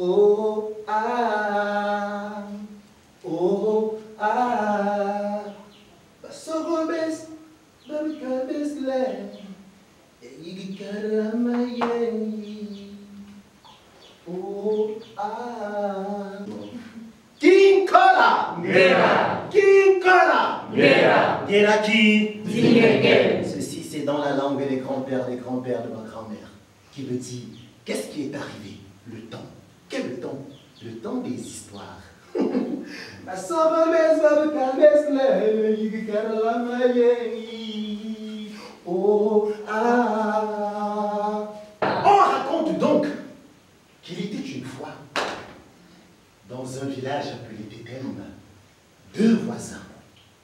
Oh, ah, oh, ah. Basorobes, babikabesle, yigikaramaye. Oh, ah. King Kola! Gera! King Kola! Gera! Gera qui? Zingeke! Ceci, c'est dans la langue des grands-pères de ma grand-mère, qui veut dire qu'est-ce qui est arrivé? Le temps. Quel temps? Le temps des histoires. Oh, ah. On raconte donc qu'il était une fois, dans un village appelé Tétem, deux voisins.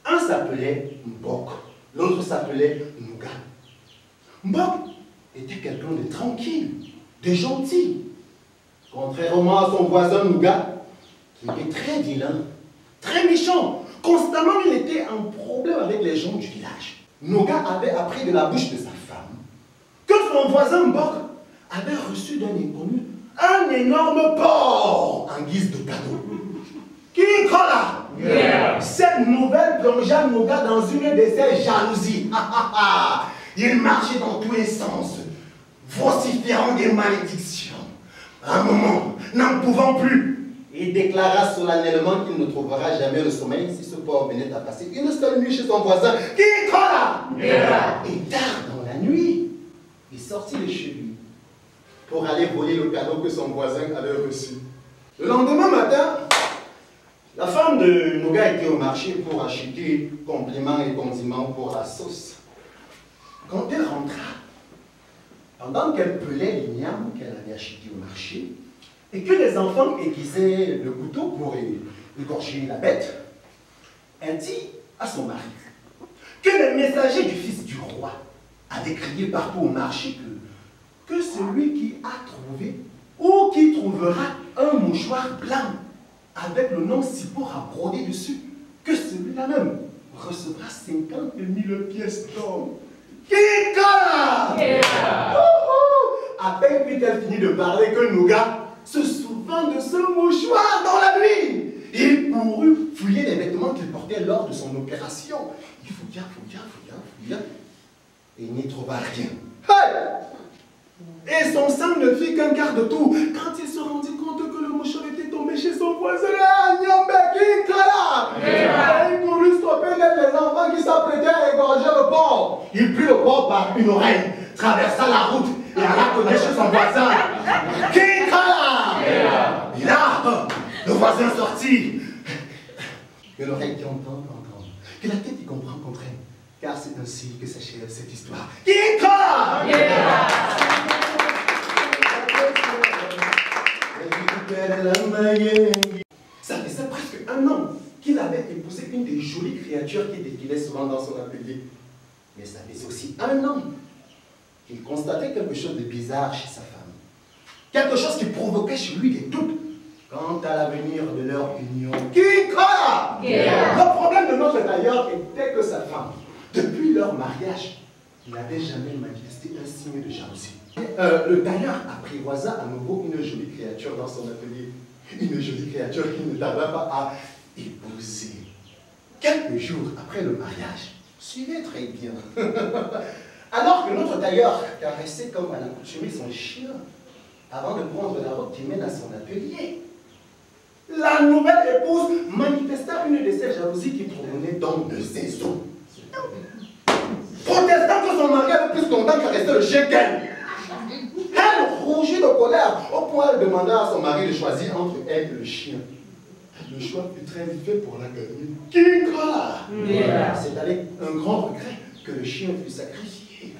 Un s'appelait Mbok, l'autre s'appelait Nouga. Mbok était quelqu'un de tranquille, de gentil. Contrairement à son voisin Nouga, qui était très vilain, très méchant. Constamment, il était en problème avec les gens du village. Nouga avait appris de la bouche de sa femme que son voisin Mbok avait reçu d'un inconnu un énorme porc en guise de cadeau. Qui croit? Yeah. Cette nouvelle plongea Nouga dans une de ses jalousies. Il marchait dans tous les sens, vociférant des malédictions. À un moment, n'en pouvant plus, il déclara solennellement qu'il ne trouvera jamais le sommeil si ce porc venait à passer une seule nuit chez son voisin. Qui croit? Yeah. Et tard dans la nuit, il sortit de chez lui pour aller voler le cadeau que son voisin avait reçu. Le lendemain matin, la femme de Nouga était au marché pour acheter compléments et condiments pour la sauce. Quand elle rentra, pendant qu'elle pelait l'igname qu'elle avait acheté au marché, et que les enfants aiguisaient le couteau pour égorger la bête, elle dit à son mari que les messagers du fils du roi avaient crié partout au marché que celui qui a trouvé ou qui trouvera un mouchoir blanc avec le nom Sipora brodé dessus, que celui-là même recevra 50 000 pièces d'or. Kika! Yeah. À peine puis-elle finit de parler que Nouga se souvint de ce mouchoir dans la nuit. Il courut fouiller les vêtements qu'il portait lors de son opération. Il fouilla. Et il n'y trouva rien. Hey! Et son sang ne fit qu'un quart de tour quand il se rendit compte que le mouchoir était tombé chez son voisin. Il courut stopper les enfants qui s'apprêtaient à égorger le porc. Il prit le porc par une oreille, traversa la route et alla cogner chez son voisin. Et là, le voisin sortit. Que l'oreille qui entend, que la tête qui comprend, comprenne. Car c'est ainsi que s'achève cette histoire. Ça faisait presque un an qu'il avait épousé une des jolies créatures qui défilait souvent dans son atelier. Mais ça faisait aussi un an qu'il constatait quelque chose de bizarre chez sa femme. Quelque chose qui provoquait chez lui des doutes quant à l'avenir de leur union. Le problème de notre tailleur était que sa femme, depuis leur mariage, n'avait jamais manifesté un signe de jalousie. Le tailleur apprivoisa à nouveau une jolie créature dans son atelier. Une jolie créature qui ne tarda pas à épouser. Quelques jours après le mariage, suivez très bien. Alors que notre tailleur caressait comme à l'accoutumée son chien, avant de prendre la route qui mène à son atelier, la nouvelle épouse manifesta une de ses jalousies qui provenait donc de ses os. Protestant que son mari avait plus longtemps caressé le chien qu'elle. Elle rougit de colère, au point elle demanda à son mari de choisir entre elle et le chien. Le choix fut très vite fait pour la gagner. C'est avec un grand regret que le chien fut sacrifié.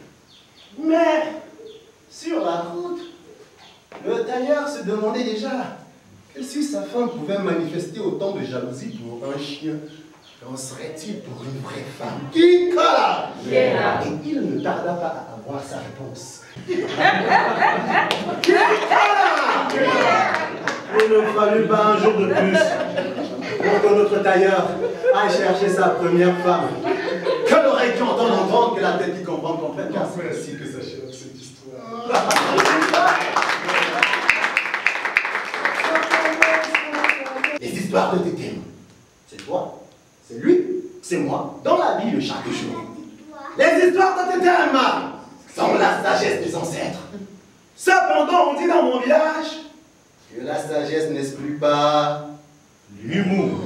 Mais, sur la route, le tailleur se demandait déjà que si sa femme pouvait manifester autant de jalousie pour un chien, qu'en serait-il pour une vraie femme? Et il ne tarda pas à avoir sa réponse. Il ne fallut pas un jour de plus pour que notre tailleur aille chercher sa première femme. Que l'oreille qui entend entendre, que la tête qui comprend comprenne, car c'est ainsi que s'achève cette histoire. histoires de tes thèmes. C'est toi, c'est lui, c'est moi, dans la vie de chaque jour. Les histoires de tes thèmes sont la sagesse des ancêtres. Cependant, on dit dans mon village que la sagesse n'exclut pas l'humour.